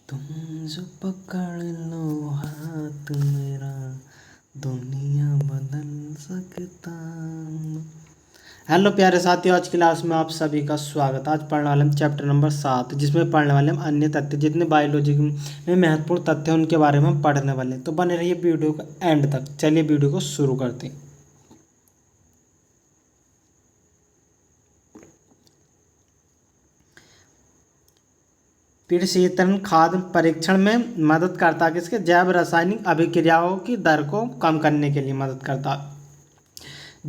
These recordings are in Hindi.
तुम जो पकड़ लो हाथ मेरा, दुनिया बदल सकता हूँ। हेलो प्यारे साथियों, आज की क्लास में आप सभी का स्वागत। आज पढ़ने वाले हम चैप्टर नंबर 7, जिसमें पढ़ने वाले हम अन्य तथ्य, जितने बायोलॉजी में महत्वपूर्ण तथ्य हैं उनके बारे में हम पढ़ने वाले हैं। तो बने रहिए वीडियो का एंड तक। चलिए वीडियो को शुरू करते हैं। पीड़शीतरण खाद्य परीक्षण में मदद करता है, किसके जैव रासायनिक अभिक्रियाओं की दर को कम करने के लिए मदद करता।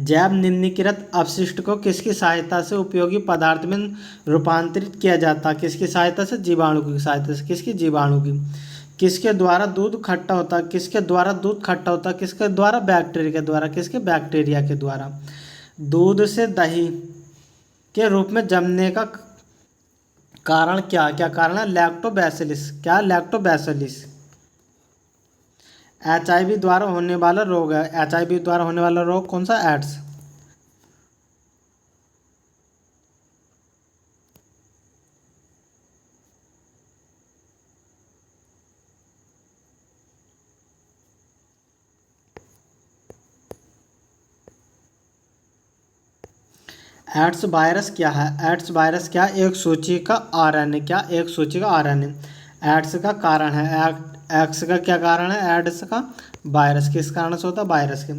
जैव निम्नीकृत अपशिष्ट को किसकी सहायता से उपयोगी पदार्थ में रूपांतरित किया जाता है, किसकी सहायता से, जीवाणु की सहायता से। किसकी? जीवाणु की। किसके द्वारा दूध खट्टा होता है, किसके द्वारा दूध खट्टा होता है, किसके द्वारा? बैक्टीरिया के द्वारा। किसके? बैक्टीरिया के द्वारा। दूध से दही के रूप में जमने का कारण क्या क्या कारण है? लैक्टोबैसिलस। क्या? लैक्टोबैसिलस। HIV द्वारा होने वाला रोग है। HIV द्वारा होने वाला रोग कौन सा? एड्स। एड्स वायरस क्या है? एड्स वायरस क्या? एक सूची का RNA। क्या? एक सूची का RNA। एड्स का कारण है। एक्स का क्या कारण है? एड्स का वायरस। किस कारण से होता है? वायरस के।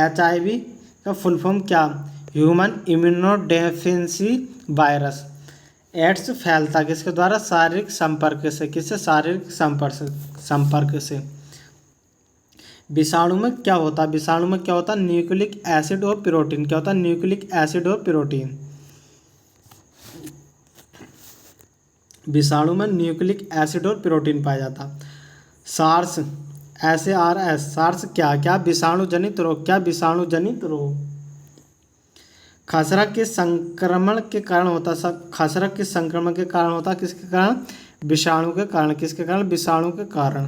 HIV का फुल फॉर्म क्या? Human immunodeficiency virus. एड्स फैलता किसके द्वारा? शारीरिक संपर्क से। किससे? शारीरिक संपर्क से। विषाणु में क्या होता है? विषाणु में क्या होता है? न्यूक्लिक एसिड और प्रोटीन। क्या होता है? न्यूक्लिक एसिड और प्रोटीन। विषाणु में न्यूक्लिक एसिड और प्रोटीन पाया जाता। सार्स, SARS, सार्स क्या? क्या? विषाणु जनित रोग। क्या? विषाणु जनित रोग। खसरा के संक्रमण के कारण होता है। खसरा के संक्रमण के कारण होता है, किसके कारण? विषाणु के कारण। किसके कारण? विषाणु के कारण।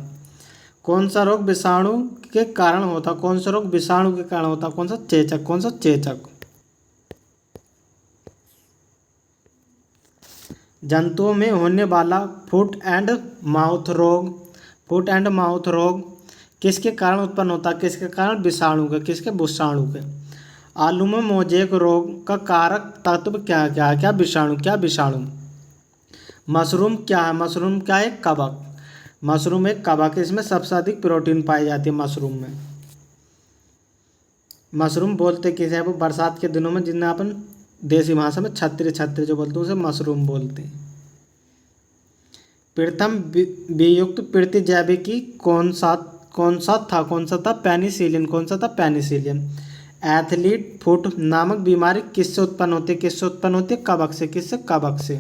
कौन सा रोग विषाणु के कारण होता? कौन सा रोग विषाणु के कारण होता? कौन सा? चेचक। कौन सा? चेचक। जंतुओं में होने वाला फुट एंड माउथ रोग। फुट एंड माउथ रोग किसके कारण उत्पन्न होता है? किसके कारण? विषाणु के। किसके? विषाणु के। आलू में मोजेक रोग का कारक तत्व क्या क्या? क्या? विषाणु। क्या? विषाणु। मशरूम क्या है? मशरूम क्या है? कवक। मशरूम एक कवक है। इसमें सबसे अधिक प्रोटीन पाई जाती है मशरूम में। मशरूम बोलते किसे हैं? वो बरसात के दिनों में, जिन्हें अपन देसी भाषा में छतरी छतरी जो बोलते हैं, उसे मशरूम बोलते हैं। प्रथम वियुक्त प्रतिजैविकी कौन सा था? कौन सा था? पेनिसिलिन। कौन सा था? पेनिसिलिन। एथलीट फुट नामक बीमारी किससे उत्पन्न होती है? किससे उत्पन्न होती है? कवक से। किससे? कवक से।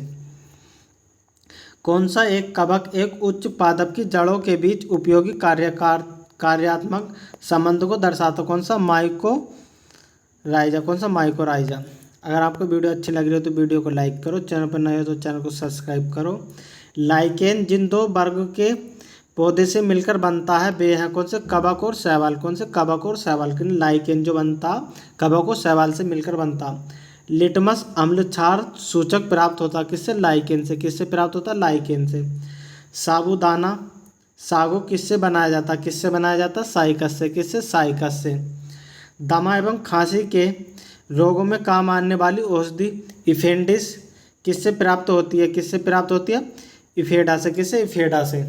कौन सा एक कवक एक उच्च पादप की जड़ों के बीच उपयोगी कार्यात्मक संबंध को दर्शाता? कौन सा? माइकोराइजा। कौन सा? माइकोराइजा। अगर आपको वीडियो अच्छी लग रही हो तो वीडियो को लाइक करो, चैनल पर नए हो तो चैनल को सब्सक्राइब करो। लाइकेन जिन दो वर्ग के पौधे से मिलकर बनता है वे हैं कौन से? कवक और शैवाल। कौन से? कवक और शैवाल। लाइकेन जो बनता कवक और शैवाल से मिलकर बनता। लिटमस अम्ल क्षार सूचक प्राप्त होता किससे? लाइकेन से। किससे प्राप्त होता? लाइकेन से। साबूदाना सागो किससे बनाया जाता? किससे बनाया जाता? साइकस से। किससे? साइकस से। दमा एवं खांसी के रोगों में काम आने वाली औषधि इफेंडिस किससे प्राप्त होती है? किससे प्राप्त होती है? इफेडा से। किससे? इफेडा से।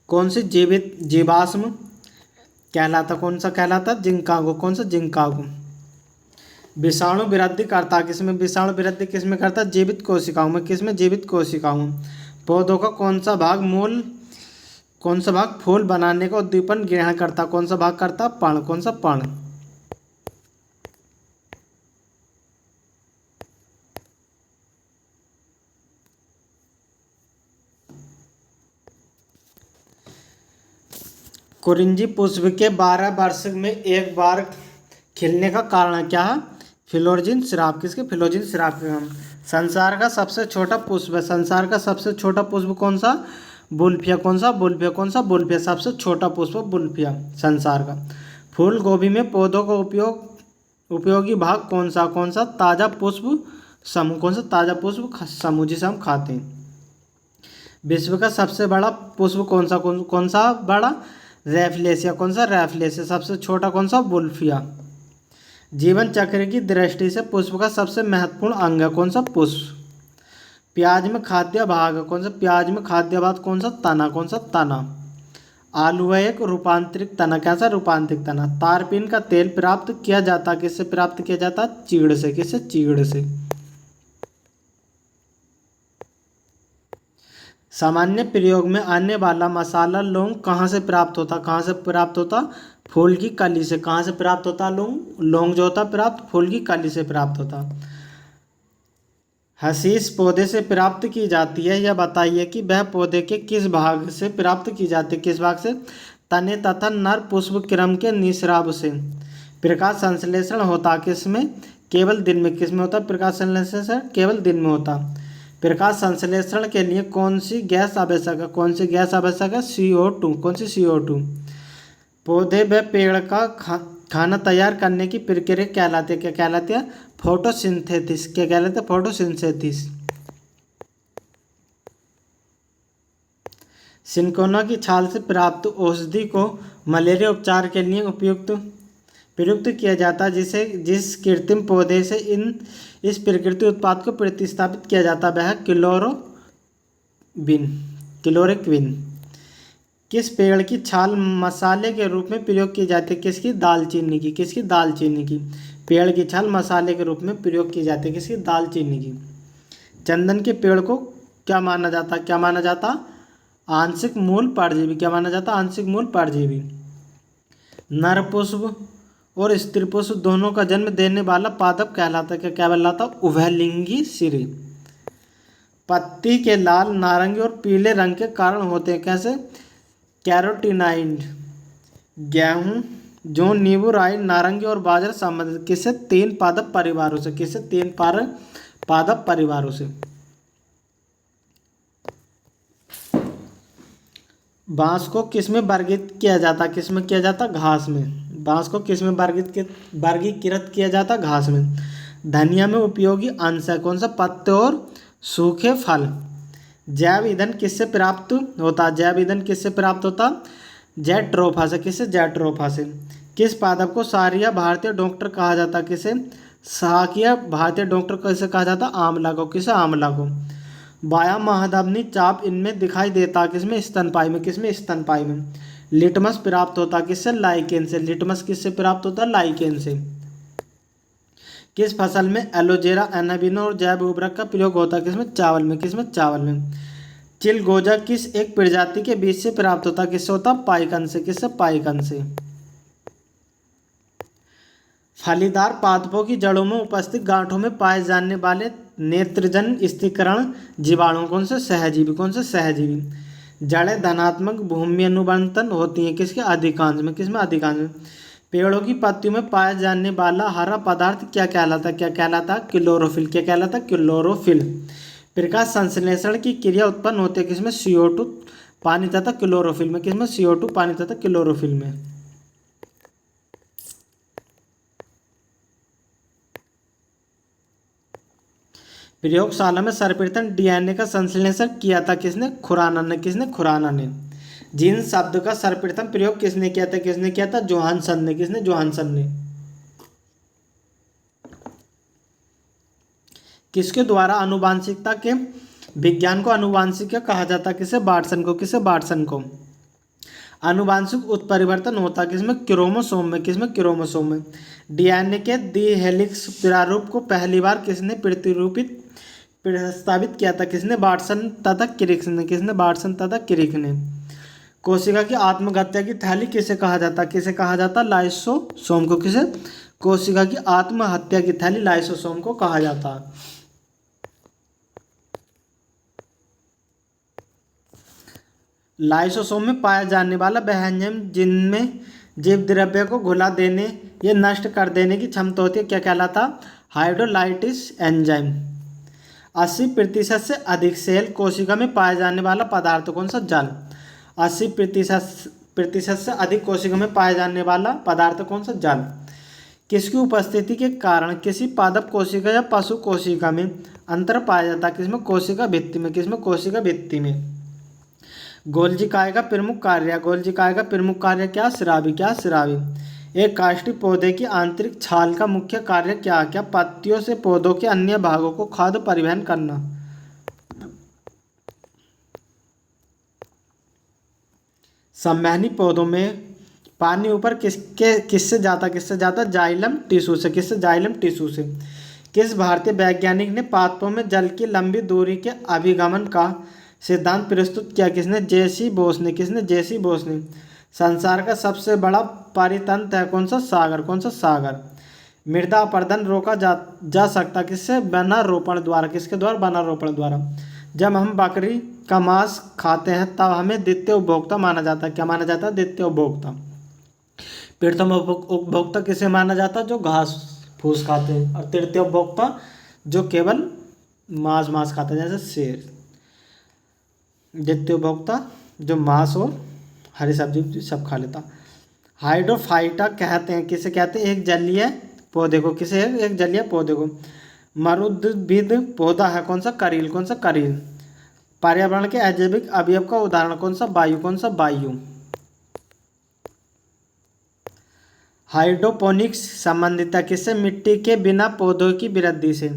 कौन सी जीवित जीवाश्म कहलाता? कौन सा कहलाता? जिंकागो। कौन सा? जिंकागो। विषाणु वृद्धि करता किसमें? विषाणु वृद्धि किसमें करता? जीवित कोशिकाओं में। किसमें? जीवित कोशिकाओं में। पौधों का कौन सा भाग फूल बनाने का उद्दीपन ग्रहण करता? कौन सा भाग करता? पर्ण। कौन सा? पर्ण। कुरिंजी पुष्प के 12 वर्ष में एक बार खिलने का कारण क्या है? फिलोजिन श्राप। किसके? फिलोजिन श्राप के हम। संसार का सबसे छोटा पुष्प है। संसार का सबसे छोटा पुष्प कौन सा? बुल्फिया। कौन सा? बुल्फिया। कौन सा? बुल्फिया। सबसे छोटा पुष्प बुल्फिया संसार का। फूल गोभी में पौधों का उपयोगी भाग कौन सा? कौन सा? ताजा पुष्प समूह। कौन सा? ताजा पुष्प समूह जिसे हम खाते हैं। विश्व का सबसे बड़ा पुष्प कौन सा? कौन सा बड़ा? रैफलेसिया। कौन सा? रैफलेसिया। सबसे छोटा कौन सा? वुल्फिया। जीवन चक्र की दृष्टि से पुष्प का सबसे महत्वपूर्ण अंग है कौन सा? पुष्प। प्याज में खाद्य भाग है कौन सा? प्याज में खाद्य भाग कौन सा? तना। कौन सा? तना। आलू है एक रूपांतरित तना। कैसा? रूपांतरित तना। तारपीन का तेल प्राप्त किया जाता, किससे प्राप्त किया जाता? चीड़ से। किससे? चीड़ से। सामान्य प्रयोग में आने वाला मसाला लौंग कहाँ से प्राप्त होता? कहाँ से प्राप्त होता? फूल की कली से। कहाँ से प्राप्त होता लौंग? लौंग जो होता प्राप्त फूल की कली से प्राप्त होता। हशीश पौधे से प्राप्त की जाती है, यह बताइए कि वह पौधे के किस भाग से प्राप्त की जाती है? किस भाग से? तने तथा नर पुष्प क्रम के निस्राव से। प्रकाश संश्लेषण होता किसमें? केवल दिन में। किसमें होता? प्रकाश संश्लेषण केवल दिन में होता। प्रकाश संश्लेषण के लिए कौन सी गैस आवश्यक है? कौन सी गैस आवश्यक है? CO2। कौन सी? CO2। पौधे व पेड़ का खाना तैयार करने की प्रक्रिया कहलाती है? क्या कहलाती है? फोटोसिंथेसिस। क्या कहलाता है? फोटोसिंथेसिस। सिनकोना की छाल से प्राप्त औषधि को मलेरिया उपचार के लिए प्रयुक्त किया जाता है, जिस कृत्रिम पौधे से इस प्रकृति उत्पाद को प्रतिस्थापित किया जाता है वह है क्लोरोक्विन। किस पेड़ की छाल मसाले के रूप में प्रयोग की जाती है? किसकी? दालचीनी की। किसकी? दालचीनी की। पेड़ की छाल मसाले के रूप में प्रयोग की जाती है। किसकी? दालचीनी की। चंदन के पेड़ को क्या माना जाता? क्या माना जाता? आंशिक मूल परजीवी। क्या माना जाता? आंशिक मूल परजीवी। नर पुष्प और स्त्री पुष्प दोनों का जन्म देने वाला पादप कहलाता है? क्या कहलाता? उभयलिंगी सिरी। पत्ती के लाल, नारंगी और पीले रंग के कारण होते हैं कैसे? कैरोटीनाइड। गेहूं, जौ, नींबू, राई, नारंगी और बाजरा संबंधित किससे? 3 पादप परिवारों से। किससे? 3 पादप परिवारों से। बांस को किसमें वर्गीकृत किया जाता? किसमें किया जाता? घास में। बांस को किसमें वर्गीकृत किया जाता? घास में। धनिया में उपयोगी अंश है कौन सा? पत्ते और सूखे फल। जैव ईंधन किससे प्राप्त होता? जैव ईंधन किससे प्राप्त होता? जैट्रोफा से। किससे? जैट्रोफा से। किस पादप को सहारिया भारतीय डॉक्टर कहा जाता? किसे? सहायकीय भारतीय डॉक्टर कैसे कहा जाता? आंवला को। किसे? आंवला को। बायां महाधमनी चाप इनमें दिखाई देता किसमें? स्तनपायी में। किसमें? स्तनपायी में। लिटमस प्राप्त होता किससे? लाइकेन से। लिटमस किससे प्राप्त होता? लाइकेन से। किस फसल में एलोवेरा, एनाबिनो और जैव उर्वरक का प्रयोग होता है? किसमें? चावल में। किसमें? चावल में। चिलगोजा किस एक प्रजाति के बीज से प्राप्त होता? किससे होता? पाइकन से। किससे? पाइकन से। फलीदार पादपों की जड़ों में उपस्थित गांठों में पाए जाने वाले नेत्रजन स्थिरीकरण जीवाणु कौन से? सहजीवी। कौन से? सहजीवी। जड़ें धनात्मक भूमि अनुबंधन होती हैं किसके? अधिकांश में। किसमें? अधिकांश में। पेड़ों की पत्तियों में पाया जाने वाला हरा पदार्थ क्या कहलाता? क्या कहलाता? क्लोरोफिल। क्या कहलाता? क्लोरोफिल। प्रकाश संश्लेषण की क्रिया उत्पन्न होती है किसमें? CO2 पानी तथा क्लोरोफिल में। किसमें? CO2 पानी तथा क्लोरोफिल में। प्रयोगशाला में सर्वप्रथम DNA का संश्लेषण किया था किसने? खुराना ने। किसने? खुराना ने। जीन शब्द का सर्वप्रथम प्रयोग किसने किया था? किसने किया था? जोहानसन ने। किसने? जोहानसन ने। किसके द्वारा आनुवांशिकता के विज्ञान को आनुवांशिक कहा जाता? किसे? बाटसन को। किसे? बाटसन को। आनुवांशिक उत्परिवर्तन होता किसमें? क्रोमोसोम में। किसमें? क्रोमोसोम में। DNA के द्विहेलिक्स प्रारूप को पहली बार किसने प्रस्तावित किया था? किसने? बाटसन तथा क्रिक ने। किसने? बाटसन तथा क्रिक ने। कोशिका की आत्महत्या की थैली किसे कहा जाता? किसे कहा जाता? लाइसोसोम को। किसे? कोशिका की आत्महत्या की थैली लाइसोसोम को कहा जाता। लाइसोसोम में पाया जाने वाला वह एंजाइम जिनमें जीव द्रव्य को घुला देने या नष्ट कर देने की क्षमता होती है क्या कहलाता? हाइड्रोलाइटिस एंजाइम। 80% से अधिक सेल कोशिका में पाया जाने वाला पदार्थ कौन सा? जल। 80% से अधिक कोशिका में पाया जाने वाला पदार्थ कौन सा? जल। किसकी उपस्थिति के कारण किसी पादप कोशिका या पशु कोशिका में अंतर पाया जाता है? किसमें? कोशिका भित्ति में। किसमें? कोशिका भित्ति में। गोल्जी काय का प्रमुख कार्य? गोल्जी काय का प्रमुख कार्य क्या? स्रावी। क्या? स्रावी। एक काष्ठी पौधे की आंतरिक छाल का मुख्य कार्य क्या? क्या? पत्तियों से पौधों के अन्य भागों को खाद्य परिवहन करना। संवहनी पौधों में पानी ऊपर किससे जाता? जाइलम टिश्यू से। किससे? जाइलम टिश्यू से। किस भारतीय वैज्ञानिक ने पादपों में जल की लंबी दूरी के अभिगमन का सिद्धांत प्रस्तुत किया? किसने? जे.सी. बोस ने। किसने? जे.सी. बोस ने। संसार का सबसे बड़ा परितंत्र है कौन सा? सागर। कौन सा? सागर। मृदा अपरदन रोका जा सकता किससे? वनारोपण द्वारा। किसके द्वारा? वनारोपण द्वारा। जब हम बकरी का मांस खाते हैं तब हमें द्वितीय उपभोक्ता माना जाता है। क्या माना जाता है? द्वितीय उपभोक्ता। प्रथम उपभोक्ता किसे माना जाता है? जो घास फूस खाते हैं। और तृतीय उपभोक्ता जो केवल मांस खाते हैं, जैसे शेर। द्वितीय उपभोक्ता जो मांस और हरी सब्जी सब खा लेता। हाइड्रोफाइटा कहते हैं, किसे कहते हैं? एक जलीय पौधे को। किसे? एक जलीय पौधे को। मरुद्भिद पौधा है कौन सा? करील। कौन सा? करील। पर्यावरण के अजैविक अवयव का उदाहरण कौन सा? वायु। कौन सा? वायु। हाइड्रोपोनिक्स संबंधित है किससे? मिट्टी के बिना पौधों की वृद्धि से।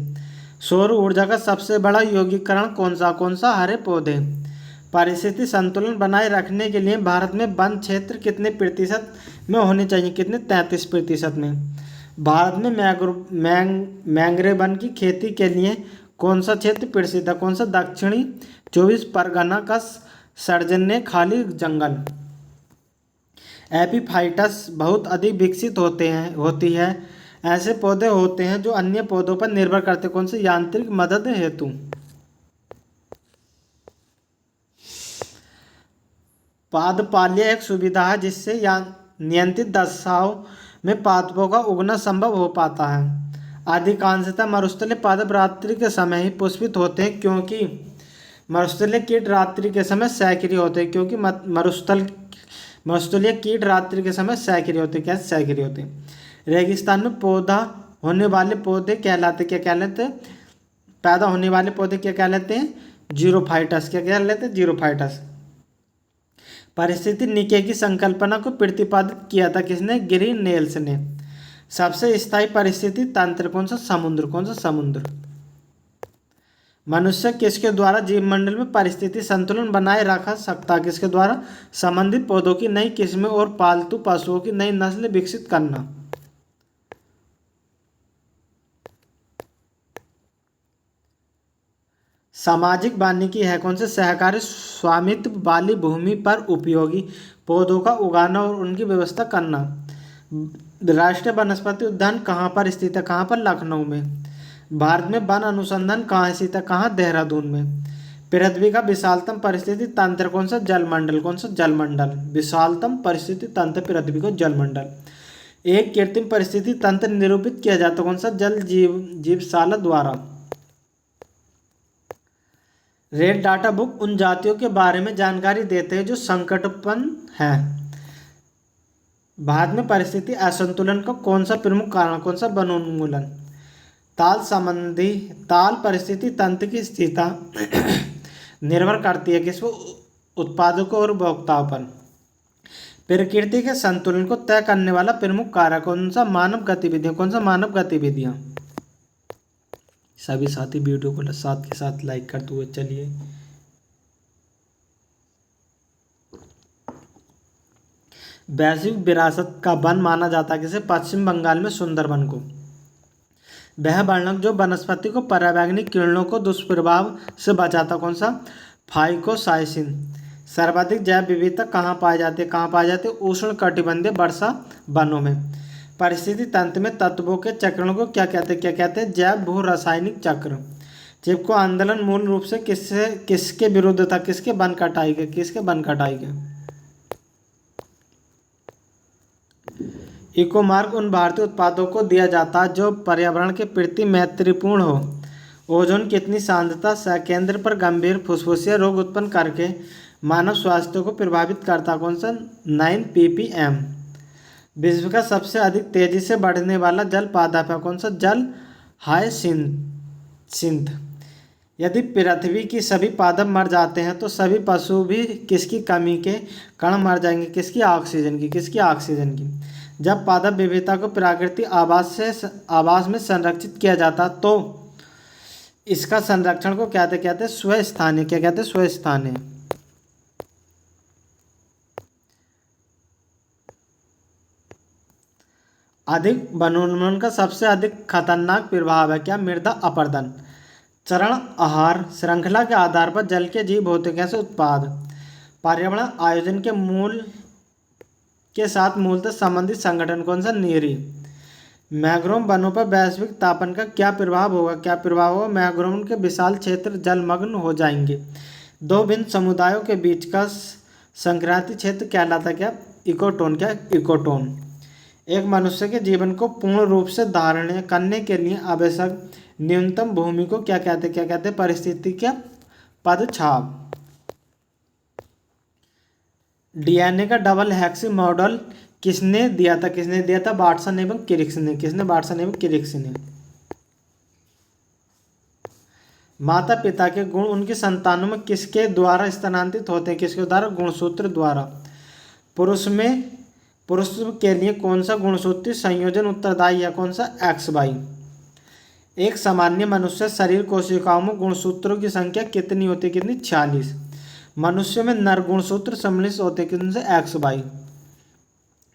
सौर ऊर्जा का सबसे बड़ा यौगिकीकरण कौन सा? कौन सा? हरे पौधे। पारिस्थितिक संतुलन बनाए रखने के लिए भारत में वन क्षेत्र कितने प्रतिशत में होने चाहिए? कितने? 33% में। भारत में मैंग्रोव वन की खेती के लिए कौन सा क्षेत्र प्रसिद्ध है? कौन सा? दक्षिणी 24 परगना का सर्जन्य खाली जंगल। एपीफाइट्स बहुत अधिक विकसित होती है। ऐसे पौधे होते हैं जो अन्य पौधों पर निर्भर करते हैं कौन से? यांत्रिक मदद हेतु। पादपाल्य एक सुविधा है जिससे नियंत्रित दशाओं में पादपों का उगना संभव हो पाता है। अधिकांशतः मरुस्थलीय पादप रात्रि के समय ही पुष्पित होते हैं क्योंकि मरुस्थलीय कीट रात्रि के समय सक्रिय होते हैं। क्योंकि मरुस्थलीय कीट रात्रि के समय सक्रिय होते हैं। क्या? सक्रिय होते हैं। रेगिस्तान में पैदा होने वाले पौधे कहलाते? क्या कहलाते? पैदा होने वाले पौधे क्या कहलाते हैं? जीरोफाइटस। क्या कहलाते हैं? जीरोफाइटस। परिस्थिति निके की संकल्पना को प्रतिपादित किया था किसने? ग्रीननेल्स ने। सबसे स्थायी परिस्थिति तंत्र कौन सा? समुद्र। कौन सा? समुद्र। मनुष्य किसके द्वारा जीवमंडल में परिस्थिति संतुलन बनाए रखा सकता? किसके द्वारा? संबंधित पौधों की नई किस्में और पालतू पशुओं की नई नस्ल विकसित करना। सामाजिक वानिकी है कौन से? सहकारी स्वामित्व वाली भूमि पर उपयोगी पौधों का उगाना और उनकी व्यवस्था करना। राष्ट्रीय वनस्पति उद्यान कहाँ पर स्थित है? कहाँ पर? लखनऊ में। भारत में वन अनुसंधान कहाँ स्थित है? कहाँ? देहरादून में। पृथ्वी का विशालतम परिस्थिति तंत्र कौन सा? जलमंडल। कौन सा? जलमंडल। विशालतम परिस्थिति तंत्र पृथ्वी को जलमंडल। एक कृत्रिम परिस्थिति तंत्र निरूपित किया जाता कौन सा? जल जीवशाला द्वारा। रेड डाटा बुक उन जातियों के बारे में जानकारी देते हैं जो संकटपन है। भारत में परिस्थिति असंतुलन का कौन सा प्रमुख कारण? कौन सा? वनोन्मूलन। ताल परिस्थिति तंत्र की स्थिरता निर्भर करती है किस? उत्पादकों और उपभोक्ताओं पर। प्रकृति के संतुलन को तय करने वाला प्रमुख कारक कौन सा? मानव गतिविधियां। कौन सा? मानव गतिविधियां। सभी साथी वीडियो को साथ के साथ लाइक करते हुए चलिए। वैश्विक विरासत का वन माना जाता है किसे? पश्चिम बंगाल में सुंदरबन को। वह वर्णक जो वनस्पति को पराबैंगनी किरणों को दुष्प्रभाव से बचाता कौन सा? फाइकोसाइसिन। सर्वाधिक जैव विविधता कहाँ पाई जाती है? कहाँ पाई जाती है? उष्ण कटिबंधीय वर्षा वनों में। परिस्थिति तंत्र में तत्वों के चक्रण को क्या कहते हैं? क्या कहते हैं? जैव भू रासायनिक चक्र। चिपको आंदोलन मूल रूप से किसके विरुद्ध था? किसके? वन कटाई के। किसके? वन कटाई के। इको मार्क उन भारतीय उत्पादों को दिया जाता है जो पर्यावरण के प्रति मैत्रीपूर्ण हो। ओजोन कितनी सांद्रता सकेंद्र पर गंभीर फुस्फुसिया रोग उत्पन्न करके मानव स्वास्थ्य को प्रभावित करता कौन सा? 9 ppm। विश्व का सबसे अधिक तेजी से बढ़ने वाला जल पादप है कौन सा? जल हायसिंथ। यदि पृथ्वी की सभी पादप मर जाते हैं तो सभी पशु भी किसकी कमी के कारण मर जाएंगे? किसकी? ऑक्सीजन की। किसकी? ऑक्सीजन की। जब पादप विविधता को प्राकृतिक आवास में संरक्षित किया जाता तो इसका संरक्षण को क्या कहते हैं? स्वस्थानीय। क्या कहते हैं? स्वस्थानीय। अधिक वनोन्मूलन का सबसे अधिक खतरनाक प्रभाव है क्या? मृदा अपरदन। चरण आहार श्रृंखला के आधार पर जल के जीव भौतिक से उत्पाद। पर्यावरण आयोजन के मूल के साथ मूलतः संबंधित संगठन कौन सा? नीरी। मैंग्रोव वनों पर वैश्विक तापन का क्या प्रभाव होगा? क्या प्रभाव होगा? मैंग्रोव के विशाल क्षेत्र जलमग्न हो जाएंगे। दो भिन्न समुदायों के बीच का संक्रांति क्षेत्र कहलाता क्या? इकोटोन। क्या? इकोटोन। एक मनुष्य के जीवन को पूर्ण रूप से धारण करने के लिए आवश्यक न्यूनतम भूमि को क्या कहते हैं? क्या कहते हैं? परिस्थिति का पदछाप। डीएनए का डबल हेक्सी मॉडल किसने दिया था? किसने दिया था? वाटसन एवं क्रिक्स ने। किसने? वाटसन एवं क्रिक्स ने। माता पिता के गुण उनकी संतानों में किसके द्वारा स्थानांतरित होते हैं? किसके द्वारा? गुणसूत्र द्वारा। पुरुष के लिए कौन सा गुणसूत्री संयोजन उत्तरदायी है? कौन सा? XY। एक सामान्य मनुष्य शरीर कोशिकाओं में गुणसूत्रों की संख्या कितनी होती है? कितनी? 46। मनुष्य में नर गुणसूत्र सम्मिलित होते हैं कितने से? XY।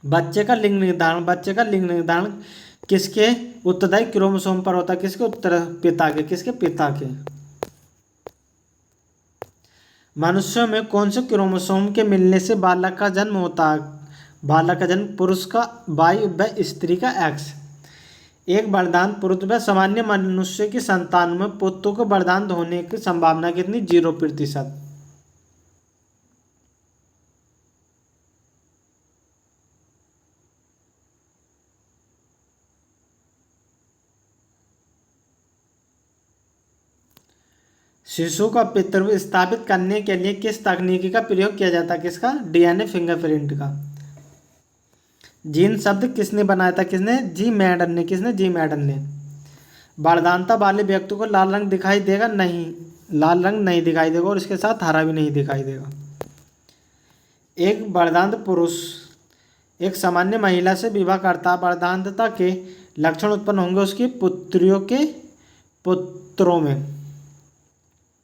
बच्चे का लिंग निर्धारण किसके उत्तरदायी क्रोमोसोम पर होता है? किसके? उत्तर पिता के। किसके? पिता के। मनुष्यों में कौन से क्रोमोसोम के मिलने से बालक का जन्म होता है? बालक का जन्म पुरुष का Y व स्त्री का X। एक वरदान पुरुष व सामान्य मनुष्य की संतान में पुत्र को वरदान होने की संभावना कितनी? 0%। शिशु का पितृत्व स्थापित करने के लिए किस तकनीकी का प्रयोग किया जाता है? किसका? डीएनए फिंगरप्रिंट का। जीन शब्द किसने बनाया था? किसने? जी मैडन ने। किसने? जी मैडन ने। वरदानता वाले व्यक्ति को लाल रंग दिखाई देगा? नहीं, लाल रंग नहीं दिखाई देगा और इसके साथ हरा भी नहीं दिखाई देगा। एक वरदान पुरुष एक सामान्य महिला से विवाह करता, वरदानता के लक्षण उत्पन्न होंगे उसकी पुत्रियों के पुत्रों में।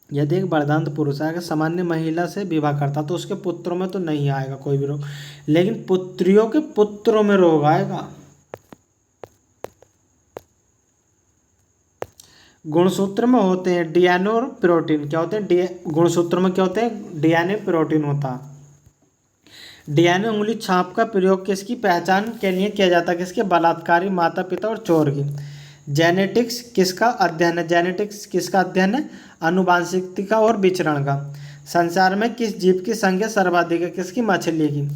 यदि एक वरदान पुरुष अगर सामान्य महिला से विवाह करता तो उसके पुत्रों में तो नहीं आएगा कोई भी रोग, लेकिन पुत्रियों के पुत्रों में रोग आएगा। गुणसूत्र में होते हैं डीएनए और प्रोटीन। क्या होते हैं? गुणसूत्र में क्या होते हैं? डीएनए प्रोटीन होता है। डीएनए उंगली छाप का प्रयोग किसकी पहचान के लिए किया जाता है? किसके? बलात्कारी, माता पिता और चोर की। जेनेटिक्स किसका अध्ययन है? जेनेटिक्स किसका अध्ययन है? आनुवांशिकता और विचरण का। संसार में किस जीव की संख्या सर्वाधिक है? किसकी? मछली की।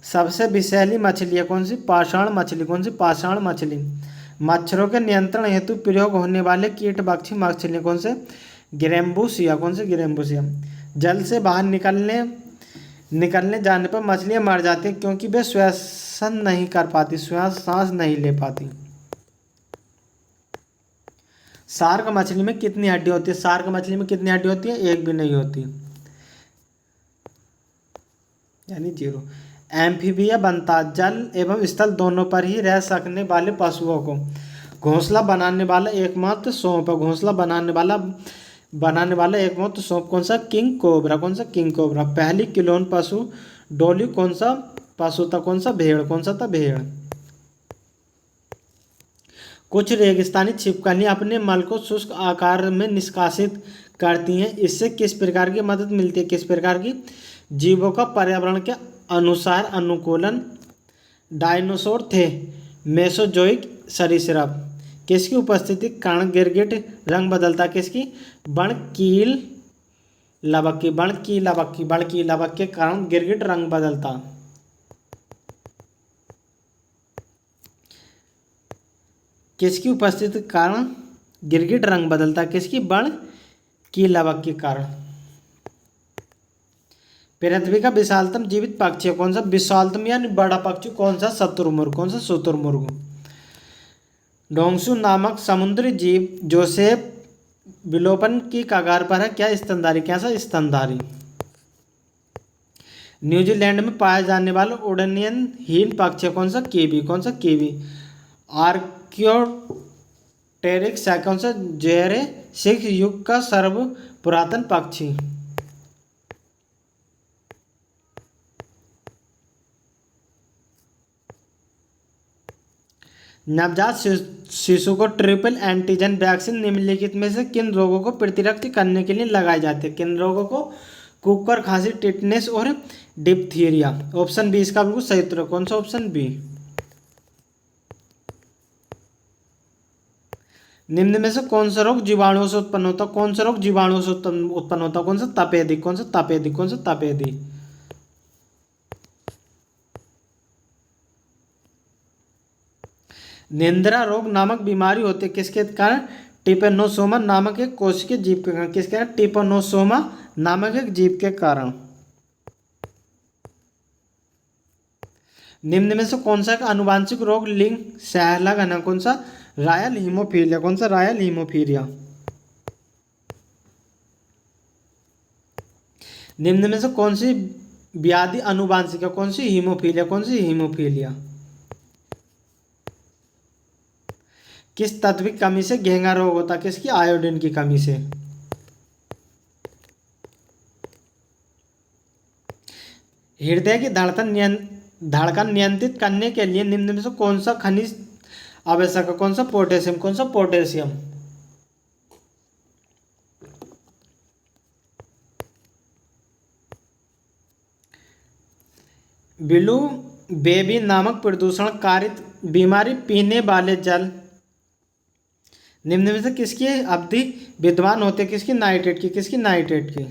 सबसे विषैली मछली है कौन सी? पाषाण मछली। कौन सी? पाषाण मछली। मच्छरों के नियंत्रण हेतु प्रयोग होने वाले कीटभक्षी मछली कौन से? गिरेम्बुसिया। कौन से? गिरेम्बुसिया। जल से बाहर निकलने जाने पर मछलियां मर जाती हैं क्योंकि वे श्वसन नहीं कर पाती, सांस नहीं ले पाती। शार्क मछली में कितनी हड्डी होती है? शार्क मछली में कितनी हड्डी होती है? एक भी नहीं होती, यानी 0। एम्फीबिया बनता जल एवं स्थल दोनों पर ही रह सकने वाले पशुओं को घोंसला बनाने वाला एकमात्र सौंप है। घोंसला बनाने वाला एकमात्र सौंप कौन सा? King cobra. कौन सा? King cobra. पहली क्लोन पशु डोली कौन सा पशु था? कौन सा? भेड़। कौन सा था? भेड़। कुछ रेगिस्तानी छिपकलियां अपने मल को शुष्क आकार में निष्कासित करती हैं, इससे किस प्रकार की मदद मिलती है? किस प्रकार की? जीवों का पर्यावरण के अनुसार अनुकूलन। डायनासोर थे मेसोजोइक सरीसृप। किसकी उपस्थिति के कारण गिरगिट रंग बदलता? किसकी? बणकील लवक के कारण गिरगिट रंग बदलता। किसकी उपस्थिति के कारण गिरगिट रंग बदलता? किसकी? बण की लवक के कारण। पृथ्वी का विशालतम जीवित पक्षी है कौन सा? विशालतम यानी बड़ा पक्षी कौन सा? शुतुरमुर्ग। कौन सा? शुतुरमुर्ग। डोंगसू नामक समुद्री जीव जोसेफ विलोपन की कगार पर है, क्या? स्तनधारी। कैसा? स्तनधारी। न्यूजीलैंड में पाया जाने वाला उड़नयन हीन पक्षी है कौन सा? कीवी। कौन सा? कीवी। आर्क्योटेरिक्स है कौन सा? जुरासिक युग का सर्व पुरातन पक्षी। नवजात शिशु को ट्रिपल एंटीजन वैक्सीन निम्नलिखित में से किन रोगों को प्रतिरक्षित करने के लिए लगाए जाते हैं? किन रोगों को? कुकर खांसी, टिटनेस और डिप्थीरिया। ऑप्शन बी इसका बिल्कुल सही उत्तर है। कौन सा? Option B. निम्न में से कौन सा रोग जीवाणुओं से उत्पन्न होता? कौन सा रोग जीवाणुओं से उत्पन्न होता? कौन सा? तपेदिक। कौन सा? तपेदिक। कौन सा? तपेदिक। निंद्रा रोग नामक बीमारी होती है किसके कारण? टिपेनोसोमा नामक एक कोशिकीय जीव के कारण। किसके कारण? टिपेनोसोमा नामक एक जीव के कारण। निम्न में से कौन सा एक आनुवांशिक रोग लिंग सहलगन है? कौन सा? Royal haemophilia. कौन सा? Royal haemophilia. निम्न में से कौन सी व्याधि आनुवांशिक है? कौन सी? हीमोफीलिया। कौन सी? हीमोफीलिया। किस तत्व की कमी से घेंगा रोग होता है? किसकी? आयोडीन की कमी से। हृदय की धड़कन नियंत्रित करने के लिए निम्न में से कौन सा खनिज आवश्यक है? कौन सा? पोटेशियम। कौन सा? पोटेशियम। ब्लू बेबी नामक प्रदूषण कारित बीमारी पीने वाले जल निम्न में से किसकी अवधि विद्यमान होते हैं? किसकी? नाइट्रेट की। किसकी? नाइट्रेट की।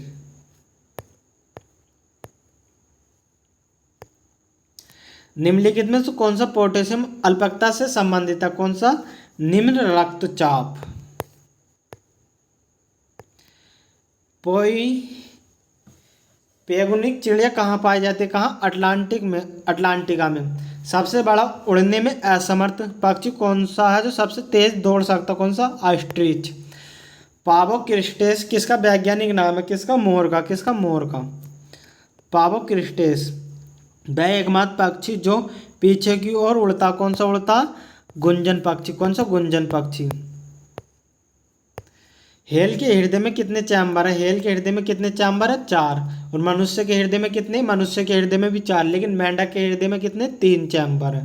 निम्नलिखित में से कौन सा पोटेशियम अल्पकता से संबंधित है? कौन सा? निम्न रक्तचाप। पोई पेगुनिक चिड़िया कहाँ पाई जाती है? कहाँ? अटलांटिका में। सबसे बड़ा उड़ने में असमर्थ पक्षी कौन सा है जो सबसे तेज दौड़ सकता है? कौन सा? ऑस्ट्रिच। पावो क्रिस्टेस किसका वैज्ञानिक नाम है? किसका? मोर का। किसका? मोर का। पावो क्रिस्टेस वह एकमात्र पक्षी जो पीछे की ओर उड़ता। कौन सा उड़ता? गुंजन पक्षी। कौन सा? गुंजन पक्षी। हेल के हृदय में कितने चैम्बर है? हेल के हृदय में कितने चैम्बर है? 4। और मनुष्य के हृदय में कितने? मनुष्य के हृदय में भी 4, लेकिन मेंढक के हृदय में कितने? 3 चैम्बर है।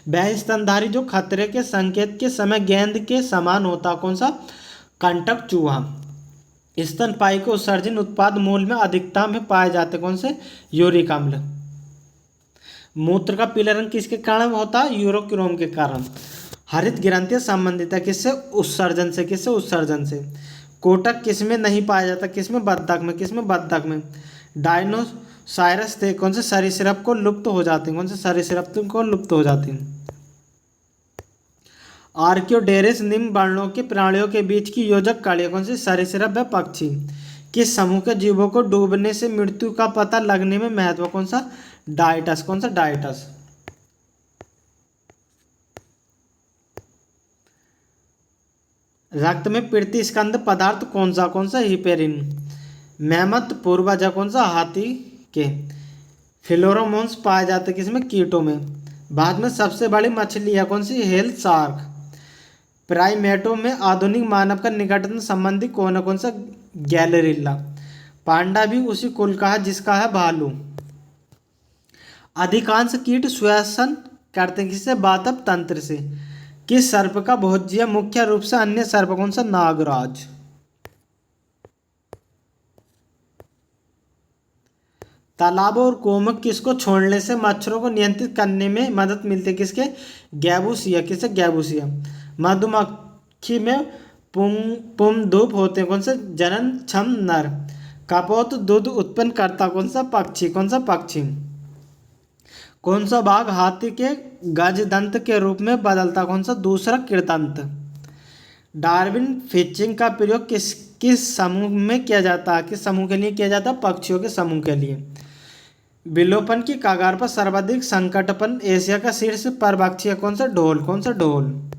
वह स्तनधारी जो खतरे के संकेत के समय गेंद के समान होता। कौन सा? कंटक चूहा। स्तनपायी को उत्सर्जन उत्पाद मूल में अधिकता में पाए जाते। कौन से? यूरिक अम्ल। मूत्र का पीला रंग किसके कारण होता है? यूरोक्रोम के कारण। हरित ग्रंथि संबंधित है किससे? उत्सर्जन से। किससे? उत्सर्जन से। कोटक किसमें नहीं पाया जाता? किसमें? बत्तख में। किसमें? बत्तख में। डायनोसायरस थे कौन से सरीसृप को लुप्त हो जाते हैं? कौन से सरीसृप को लुप्त हो जाते हैं? आर्क्योडेरिस निम्न वर्णों के प्राणियों के बीच की योजक कड़ी है। कौन सी? सरीसृप व पक्षी। किस समूह के जीवों को डूबने से मृत्यु का पता लगने में महत्व? कौन सा? डाइटस। कौन सा? डाइटस। रक्त में प्रतिस्कंद पदार्थ कौन सा? कौन सा? हिपेरिन। मैमथ पूर्वज है कौन सा? हाथी के। फिलोरोमोन्स पाए जाते किसमें? कीटों में। भारत में सबसे बड़ी मछली है कौन सी? Hello shark. प्राइमेटो में आधुनिक मानव का निकटतम संबंधी कौन है? कौन सा? गैलेरिल्ला। पांडा भी उसी कुल का है जिसका है भालू। अधिकांश कीट श्वसन करते हैं किससे? वातव तंत्र से। किस सर्प का भोज्य मुख्य रूप से अन्य सर्प? कौन सा? नागराज। तालाबों और कुओं में किसको छोड़ने से मच्छरों को नियंत्रित करने में मदद मिलती है? किसके? गैबूसिया। किससे? गैबूसिया। मधुमक्खी में पुंधूप होते हैं कौन से? जनन क्षम नर। कपोत दूध उत्पन्न करता कौन सा पक्षी? कौन सा पक्षी? कौन सा बाघ हाथी के गजदंत के रूप में बदलता? कौन सा? दूसरा कृदंत। डार्विन फिशिंग का प्रयोग किस किस समूह में किया जाता है? किस समूह के लिए किया जाता है? पक्षियों के समूह के लिए। विलोपन की कगार पर सर्वाधिक संकटपन एशिया का शीर्ष परभक्षी है कौन सा? ढोल। कौन सा? ढोल।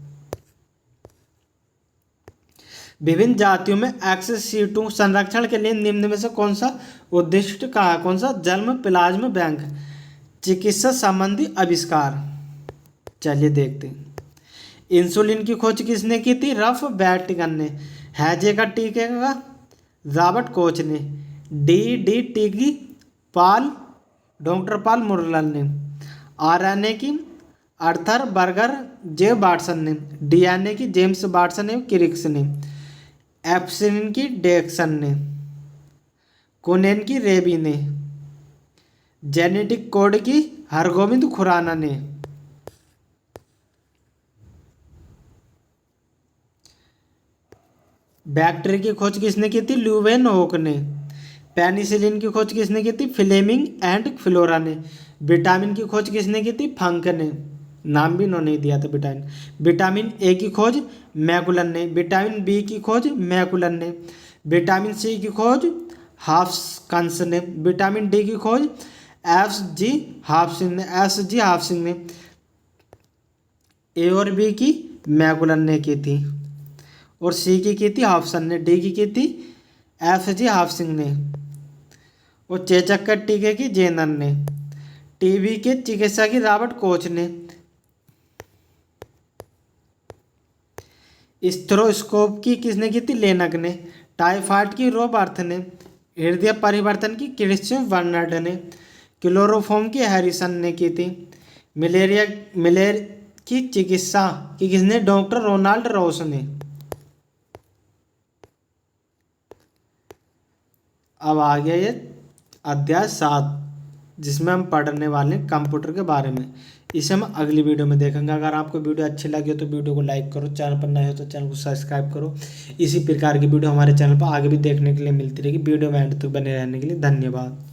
विभिन्न जातियों में एक्स-सीटू संरक्षण के लिए निम्न में से कौन सा उद्दिष्ट कहा? कौन सा? जन्म प्लाज्मा बैंक, चिकित्सा संबंधी आविष्कार। चलिए देखते हैं। इंसुलिन की खोज किसने की थी? रफ बैटिगन ने। हैजे का टीके का रॉबर्ट कोच ने। डी की डॉक्टर पॉल मुरलन ने। आरएनए की आर्थर बर्गर जे वाटसन ने। डीएनए की जेम्स वाटसन एवं क्रिक्स ने। एप्सिलिन की डेक्सन ने। कोनेन की रेबी ने। जेनेटिक कोड की हरगोविंद खुराना ने। बैक्टीरिया की खोज किसने की थी? ल्यूवेनहोक ने। पेनिसिलिन की खोज किसने की थी? फ्लेमिंग एंड फ्लोरा ने। विटामिन की खोज किसने की थी? फंक ने। नाम भी इन्होंने दिया था विटामिन। विटामिन ए की खोज मैकुलन ने। विटामिन बी की खोज मैकुलन ने। विटामिन सी की खोज हाफकिंस ने। विटामिन डी की खोज एस जी हाफकिंस ने। ए और बी की मैकुलन ने की थी और सी की थी हाफसन ने। डी की थी एफ.जी. हाफसिंग ने और चेचक के टीके की जेनर ने। टीबी के चिकित्सा की रॉबर्ट कोच ने। स्टेथोस्कोप की किसने की थी? लेनक ने। टाइफाइड की रोबर्थ ने। हृदय परिवर्तन की क्रिश्चियन बर्नर्ड ने। क्लोरोफॉर्म की हैरिसन ने की थी। मलेरिया की चिकित्सा की किसने? डॉक्टर रोनाल्ड रॉस ने। अब आ गया ये अध्याय 7 जिसमें हम पढ़ने वाले हैं कंप्यूटर के बारे में। इसे हम अगली वीडियो में देखेंगे। अगर आपको वीडियो अच्छी लगी हो तो वीडियो को लाइक करो, चैनल पर नए हो तो चैनल को सब्सक्राइब करो। इसी प्रकार की वीडियो हमारे चैनल पर आगे भी देखने के लिए मिलती रहेगी। वीडियो में एंड तक बने रहने के लिए धन्यवाद।